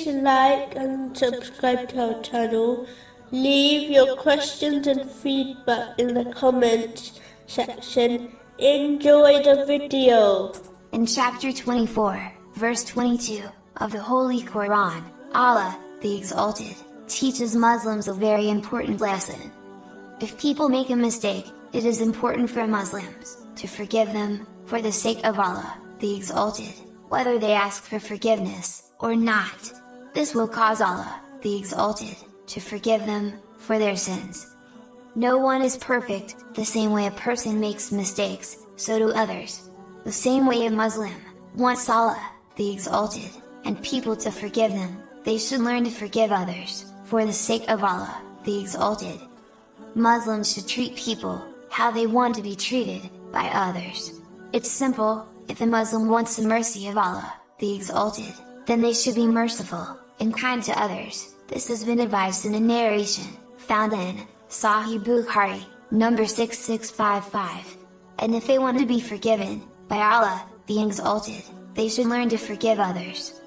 please like and subscribe to our channel. Leave your questions and feedback in the comments section. Enjoy the video. In chapter 24, verse 22, of the Holy Quran, Allah, the Exalted, teaches Muslims a very important lesson. If people make a mistake, it is important for Muslims to forgive them, for the sake of Allah, the Exalted, whether they ask for forgiveness or not. This will cause Allah, the Exalted, to forgive them for their sins. No one is perfect. The same way a person makes mistakes, so do others. The same way a Muslim wants Allah, the Exalted, and people to forgive them, they should learn to forgive others, for the sake of Allah, the Exalted. Muslims should treat people how they want to be treated by others. It's simple. If a Muslim wants the mercy of Allah, the Exalted, then they should be merciful and kind to others. This has been advised in a narration found in Sahih Bukhari, number 6655. And if they want to be forgiven by Allah, the Exalted, they should learn to forgive others.